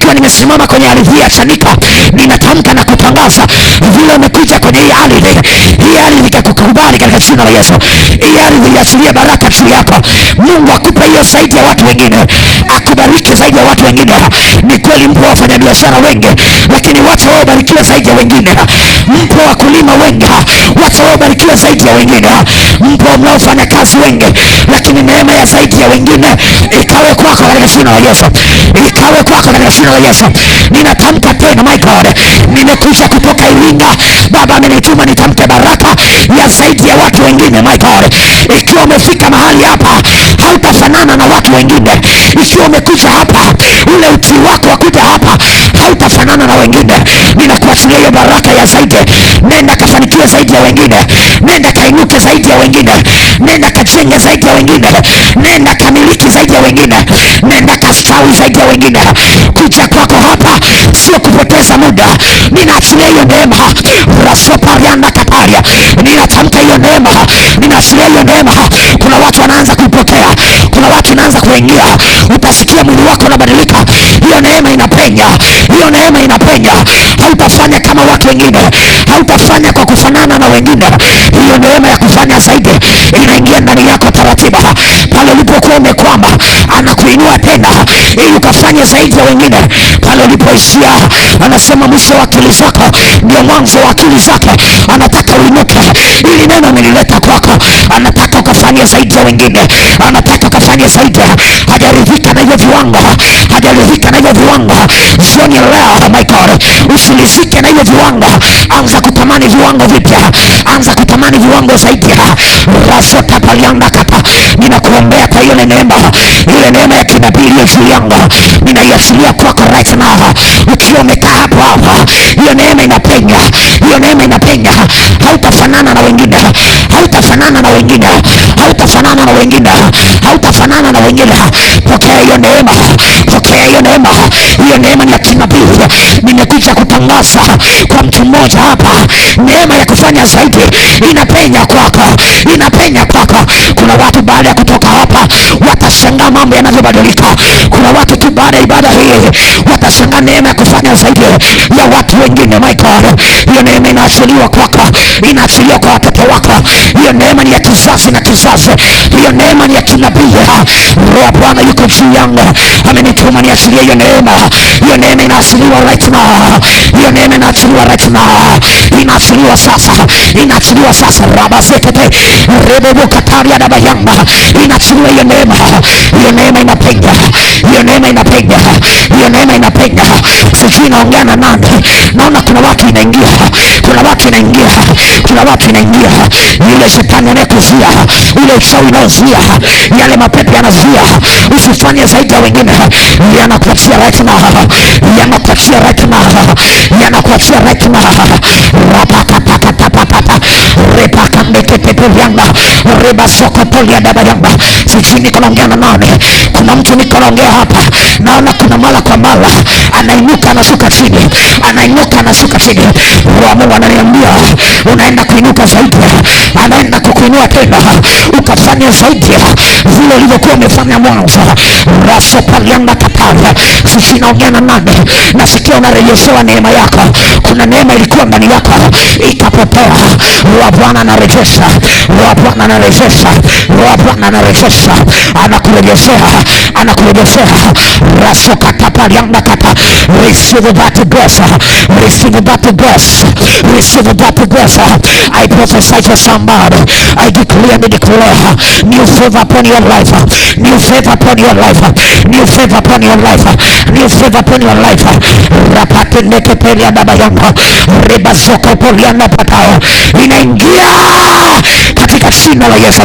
nikiwa nimesimama kwenye ardhi ya Chanika, ninatamka na kutangaza vile umekuja kwenye hii ardhi ikakukubali katika jina la Yesu. Hii ardhi iachilie baraka juu yako. Mungu akupe hiyo zaidi ya watu wengine, akubariki zaidi ya watu wengine. Ni kweli mpo wafanya biashara wengi, lakini wacha wao barikiwe zaidi ya wengine. Mpo wakulima wengi, wacha wao barikiwe zaidi ya wengine. Mpo mnaofanya kazi wengi, lakini neema ya zaidi ya wengine ikawe kwako katika jina la Yesu. Ikawe kwako katika jina la Yesu. Ninatamka tena, my God, nimekuja kutoka Iringa. Baba amenituma nitamke baraka ya zaidi ya watu wengine, my God. Ikiwa umefika mahali hapa, hautafanana na watu wengine. Ikiwa umekuja hapa, ule utii wako wa kuja hapa hautafanana na wengine. Ninakuachilia hiyo baraka ya zaidi. Nenda kafanikiwe zaidi ya wengine. Nenda kainuke zaidi ya wengine. Nenda kajenge zaidi ya wengine. Nenda kamiliki zaidi ya wengine. Nenda kastawi zaidi ya wengine. Kuja kwako hapa sio kupoteza muda. Ninaachilia hiyo neema. Rasopariana kataria. Ninatamka hiyo neema. Ninaachilia hiyo neema. Kuna watu wanaanza kupokea. Kuna watu wanaanza kuingia. Utasikia mwili wako unabadilika. Hiyo neema inapenya. Hiyo neema inapenya. Hautafanya kama watu wengine. Hautafanya kwa kufanana na wengine. Hiyo neema ya kufanya zaidi inaingia ndani yako taratibu. Pale ulipokuwa umekwama, anakuinua tena ili ukafanye zaidi ya wengine. Pale ulipoishia, anasema mwisho wa akili zako ndio mwanzo wa akili zako. Anataka uinuke. Ili neno nilileta kwako. Anataka ukafanye zaidi ya wengine. Anataka ukafanye zaidi. Hajaridhika na hiyo viwango. Hajaridhika na hiyo viwango. Jioni leo, my God, usilizike na hiyo viwango. Anza kutamani viwango vipya. Anza kutamani viwango zaidi. Rasota palianda kata. Ninakuombea kwa hiyo neema. Ile neema ya kinabii iliyo juu yangu, ninaiachilia kwako right now. Ukiwa umekaa hapo hapo, hiyo neema inapenya. Hiyo neema inapenya. Hautafanana na wengine. Hautafanana na wengine. Hautafanana na wengine. Hautafanana na wengine. Pokea hiyo neema. Pokea hiyo neema. Hiyo neema ni ya kinabii. Nimekuja kutangaza kwa mtu mmoja hapa, neema ya kufanya zaidi inapenya kwako. Inapenya kwako. Kuna watu baada ya kutoka hapa watashangaa mambo yanavyobadilika. Kuna watu tu baada ya ibada hii watashangaa neema ya kufanya zaidi ya watu wengine. My God, hiyo neema inaachiliwa kwako. Inaachiliwa kwa watoto wako. Hiyo neema ni ya kizazi na kizazi. Hiyo neema ni ya kinabii. Roho Bwana yuko juu yangu, amenituma niachilie hiyo neema. Hiyo neema inaachiliwa right now. Hiyo neema inaachiliwa right now. Inaachiliwa sasa. Inaachiliwa sasa. Raba sekete rebebo kataria daba yamba. Inaachiliwa hiyo neema. Hiyo neema inapenya. Hiyo neema inapenya. Hiyo neema inapenya. Sijui naongea na nani. Naona kuna watu inaingia. Kuna watu inaingia. Kuna watu inaingia. Yule shetani anayekuzuia, ule uchawi unaozuia, yale mapepo yanazuia usifanye zaidi ya wengine, yanakuachia right now. Yanakuachia right now. Yanakuachia right now. Rapata pata pata repaka mekete yanga reba soko polia daba yanga. Sijui niko naongea na nani. Kuna mtu niko naongea hapa. Naona kuna mara kwa mara anainuka anashuka chini. Anainuka anashuka chini. Roho Mungu ananiambia unaenda kuinuka zaidi. Anaenda kukuinua tena ukafanya zaidi vile ulivyokuwa umefanya mwanzo. Raso palianda katara. Sisi naongea na nani. Nasikia unarejeshewa neema yako. Kuna neema ilikuwa ndani yako ikapotea. Roho Bwana anarejesha. Roho Bwana anarejesha. Roho Bwana anarejesha. Anakurejeshea. Anakurejeshea. Raso katapalianda kata. Receive that grace. Receive that grace. Receive that grace. I prophesy to somebody. I declare and declare new favor upon your life. New favor upon your life. New favor upon your life. New favor upon your life. Rapate nete peria dabayanga. Reba soko poliana patao. Inaingia katika jina la Yesu.